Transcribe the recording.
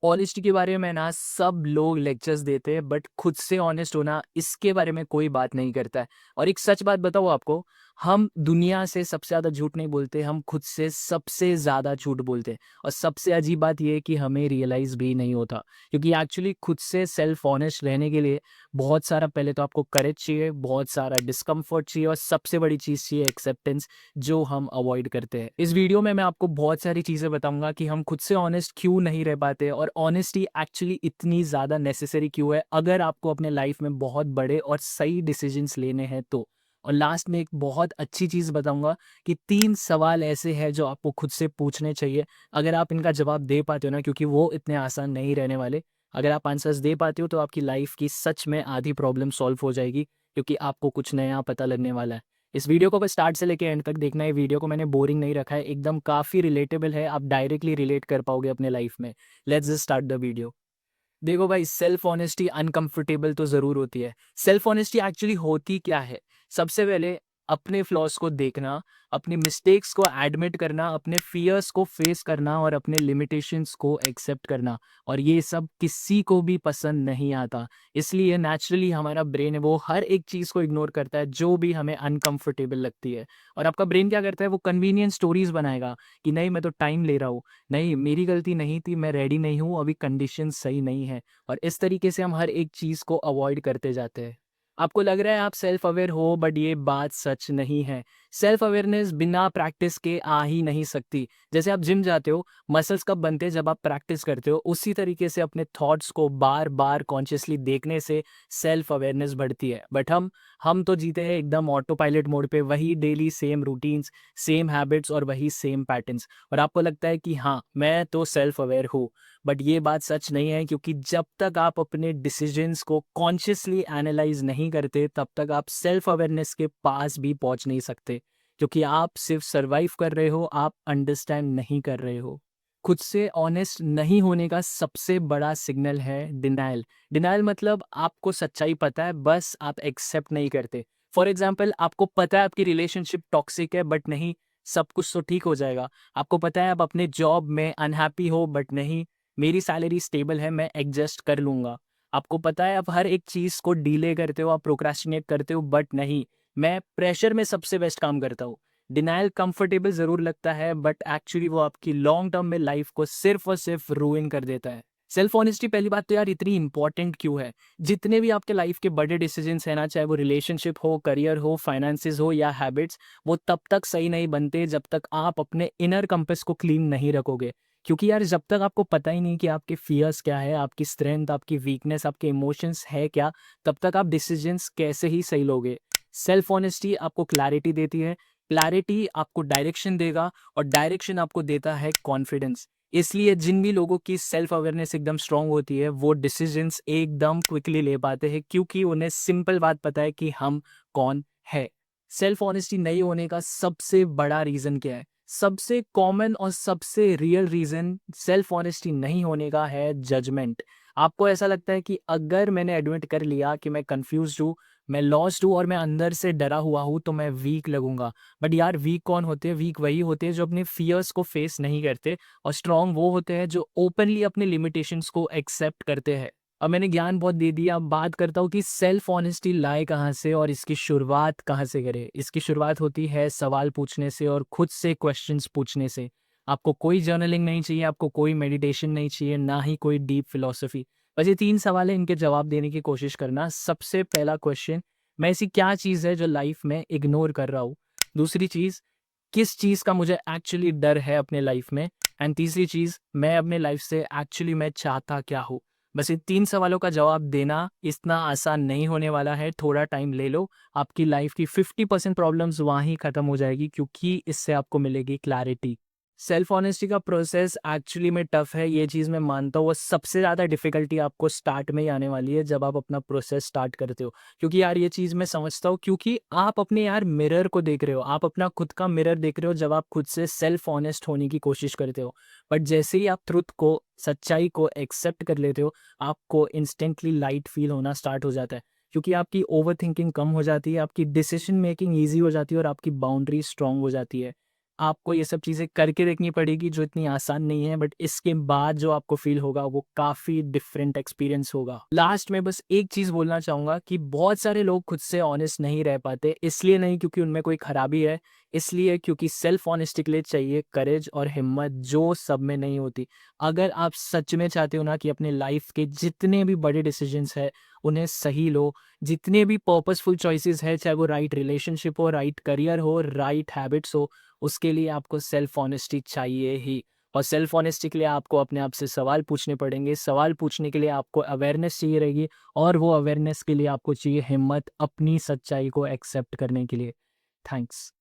Honesty के बारे में ना सब लोग लेक्चर्स देते हैं बट खुद से ऑनेस्ट होना इसके बारे में कोई बात नहीं करता है। और एक सच बात बताऊँ आपको, हम दुनिया से सबसे ज़्यादा झूठ नहीं बोलते, हम खुद से सबसे ज़्यादा झूठ बोलते हैं। और सबसे अजीब बात ये है कि हमें रियलाइज़ भी नहीं होता, क्योंकि एक्चुअली खुद से सेल्फ ऑनेस्ट रहने के लिए बहुत सारा पहले तो आपको करेज चाहिए, बहुत सारा डिस्कम्फर्ट चाहिए और सबसे बड़ी चीज़ चाहिए एक्सेप्टेंस, जो हम अवॉइड करते हैं। इस वीडियो में मैं आपको बहुत सारी चीज़ें बताऊँगा कि हम खुद से ऑनेस्ट क्यों नहीं रह पाते और ऑनेस्टी एक्चुअली इतनी ज़्यादा नेसेसरी क्यों है, अगर आपको अपने लाइफ में बहुत बड़े और सही डिसीजंस लेने हैं तो। और लास्ट में एक बहुत अच्छी चीज़ बताऊँगा कि 3 सवाल ऐसे हैं जो आपको खुद से पूछने चाहिए। अगर आप इनका जवाब दे पाते हो ना, क्योंकि वो इतने आसान नहीं रहने वाले, अगर आप आंसर्स दे पाते हो तो आपकी लाइफ की सच में आधी प्रॉब्लम सॉल्व हो जाएगी, क्योंकि आपको कुछ नया पता लगने वाला है। इस वीडियो को बस स्टार्ट से लेके एंड तक देखना है। वीडियो को मैंने बोरिंग नहीं रखा है, एकदम काफ़ी रिलेटेबल है, आप डायरेक्टली रिलेट कर पाओगे अपने लाइफ में। Let's just start the video. देखो भाई, सेल्फ ऑनेस्टी अनकंफर्टेबल तो ज़रूर होती है। सेल्फ ऑनेस्टी एक्चुअली होती क्या है? सबसे पहले अपने फ्लॉज़ को देखना, अपनी मिस्टेक्स को एडमिट करना, अपने फ़ियर्स को फ़ेस करना और अपने लिमिटेशंस को एक्सेप्ट करना। और ये सब किसी को भी पसंद नहीं आता। इसलिए नेचुरली हमारा ब्रेन है वो हर एक चीज़ को इग्नोर करता है जो भी हमें अनकंफर्टेबल लगती है। और आपका ब्रेन क्या करता है, वो कन्वीनियंट स्टोरीज़ बनाएगा कि नहीं मैं तो टाइम ले रहा हूँ, नहीं मेरी गलती नहीं थी, मैं रेडी नहीं हूँ, अभी कंडीशन सही नहीं है। और इस तरीके से हम हर एक चीज़ को अवॉइड करते जाते हैं। आपको लग रहा है आप सेल्फ अवेयर हो, बट ये बात सच नहीं है। सेल्फ अवेयरनेस बिना प्रैक्टिस के आ ही नहीं सकती। जैसे आप जिम जाते हो, मसल्स कब बनते हैं? जब आप प्रैक्टिस करते हो। उसी तरीके से अपने थॉट्स को बार बार कॉन्शियसली देखने से सेल्फ अवेयरनेस बढ़ती है। बट हम तो जीते हैं एकदम ऑटो पायलट मोड पे, वही daily same routines, same habits और वही सेम पैटर्न्स। और आपको लगता है कि हाँ, मैं तो सेल्फ अवेयर हूँ, बट ये बात सच नहीं है, क्योंकि जब तक आप अपने डिसीजंस को कॉन्शियसली एनालाइज नहीं करते, तब तक आप सेल्फ अवेयरनेस के पास भी पहुंच नहीं सकते। क्योंकि आप सिर्फ सर्वाइव कर रहे हो, आप अंडरस्टैंड नहीं कर रहे हो। खुद से ऑनेस्ट नहीं होने का सबसे बड़ा सिग्नल है डिनायल। डिनायल मतलब आपको सच्चाई पता है, बस आप एक्सेप्ट नहीं करते। फॉर एग्जाम्पल, आपको पता है आपकी रिलेशनशिप टॉक्सिक है, बट नहीं, सब कुछ तो ठीक हो जाएगा। आपको पता है आप अपने जॉब में अनहैप्पी हो, बट नहीं, मेरी सैलरी स्टेबल है, मैं एडजस्ट कर लूँगा। आपको पता है आप हर एक चीज़ को डिले करते हो, आप प्रोक्रेस्टिनेट करते हो, बट नहीं, मैं प्रेशर में सबसे बेस्ट काम करता हूँ। डिनायल कंफर्टेबल ज़रूर लगता है, बट एक्चुअली वो आपकी लॉन्ग टर्म में लाइफ को सिर्फ़ और सिर्फ़ रूइन कर देता है। सेल्फ ऑनेस्टी पहली बात तो यार इतनी इंपॉर्टेंट क्यों है? जितने भी आपके लाइफ के बड़े डिसीजंस हैं ना, चाहे वो रिलेशनशिप हो, करियर हो, फाइनेंसेस हो या हैबिट्स, वो तब तक सही नहीं बनते जब तक आप अपने इनर कंपास को क्लीन नहीं रखोगे। क्योंकि यार जब तक आपको पता ही नहीं कि आपके फियर्स क्या है, आपकी स्ट्रेंथ, आपकी वीकनेस, आपके इमोशंस है क्या, तब तक आप डिसीजंस कैसे ही सही लोगे? सेल्फ ऑनेस्टी आपको क्लैरिटी देती है, क्लैरिटी आपको डायरेक्शन देगा और डायरेक्शन आपको देता है कॉन्फिडेंस। इसलिए जिन भी लोगों की सेल्फ अवेयरनेस एकदम स्ट्रांग होती है, वो डिसीजंस एकदम क्विकली ले पाते हैं, क्योंकि उन्हें सिंपल बात पता है कि हम कौन है। सेल्फ ऑनेस्टी नहीं होने का सबसे बड़ा रीज़न क्या है? सबसे कॉमन और सबसे रियल रीज़न सेल्फ ऑनेस्टी नहीं होने का है जजमेंट। आपको ऐसा लगता है कि अगर मैंने एडमिट कर लिया कि मैं कन्फ्यूज़्ड हूँ, मैं लॉस्ट हूँ और मैं अंदर से डरा हुआ हूँ, तो मैं वीक लगूँगा। बट यार वीक कौन होते हैं? वीक वही होते हैं जो अपने फ़ियर्स को फ़ेस नहीं करते, और स्ट्रॉन्ग वो होते हैं जो ओपनली अपने लिमिटेशंस को एक्सेप्ट करते हैं। अब मैंने ज्ञान बहुत दे दिया, अब बात करता हूँ कि सेल्फ ऑनेस्टी लाए कहाँ से और इसकी शुरुआत कहाँ से करें। इसकी शुरुआत होती है सवाल पूछने से और खुद से क्वेश्चंस पूछने से। आपको कोई जर्नलिंग नहीं चाहिए, आपको कोई मेडिटेशन नहीं चाहिए, ना ही कोई डीप फिलॉसफी। बस ये 3 सवाल है, इनके जवाब देने की कोशिश करना। सबसे पहला क्वेश्चन, मैं ऐसी क्या चीज़ है जो लाइफ में इग्नोर कर रहा हूँ? दूसरी चीज़, किस चीज़ का मुझे एक्चुअली डर है अपने लाइफ में? एंड तीसरी चीज़, मैं अपने लाइफ से एक्चुअली मैं चाहता क्या हूँ? बस इन 3 सवालों का जवाब देना इतना आसान नहीं होने वाला है, थोड़ा टाइम ले लो। आपकी लाइफ की 50% प्रॉब्लम्स वहाँ ही खत्म हो जाएगी, क्योंकि इससे आपको मिलेगी क्लैरिटी। सेल्फ ऑनेस्टी का प्रोसेस एक्चुअली में टफ है, ये चीज़ मैं मानता हूँ। और सबसे ज़्यादा डिफ़िकल्टी आपको स्टार्ट में ही आने वाली है, जब आप अपना प्रोसेस स्टार्ट करते हो। क्योंकि यार ये चीज़ मैं समझता हूँ, क्योंकि आप अपने यार मिरर को देख रहे हो, आप अपना खुद का मिरर देख रहे हो जब आप खुद से सेल्फ ऑनेस्ट होने की कोशिश करते हो। बट जैसे ही आप ट्रुथ को, सच्चाई को एक्सेप्ट कर लेते हो, आपको इंस्टेंटली लाइट फील होना स्टार्ट हो जाता है। क्योंकि आपकी ओवरथिंकिंग कम हो जाती है, आपकी डिसीजन मेकिंग ईज़ी हो जाती है और आपकी बाउंड्री स्ट्रॉन्ग हो जाती है। आपको ये सब चीज़ें करके देखनी पड़ेगी जो इतनी आसान नहीं है, बट इसके बाद जो आपको फ़ील होगा वो काफ़ी डिफरेंट एक्सपीरियंस होगा। लास्ट में बस एक चीज़ बोलना चाहूँगा कि बहुत सारे लोग खुद से ऑनेस्ट नहीं रह पाते, इसलिए नहीं क्योंकि उनमें कोई खराबी है, इसलिए क्योंकि सेल्फ ऑनेस्टी के लिए चाहिए करेज और हिम्मत जो सब में नहीं होती। अगर आप सच में चाहते हो ना कि अपने लाइफ के जितने भी बड़े डिसीजंस हैं उन्हें सही लो, जितने भी पर्पसफुल चॉइसेस है, चाहे वो राइट रिलेशनशिप हो, राइट करियर हो, राइट हैबिट्स हो, उसके लिए आपको सेल्फ ऑनेस्टी चाहिए ही। और सेल्फ ऑनेस्टी के लिए आपको अपने आप से सवाल पूछने पड़ेंगे, सवाल पूछने के लिए आपको अवेयरनेस चाहिए रहेगी, और वो अवेयरनेस के लिए आपको चाहिए हिम्मत अपनी सच्चाई को एक्सेप्ट करने के लिए। थैंक्स।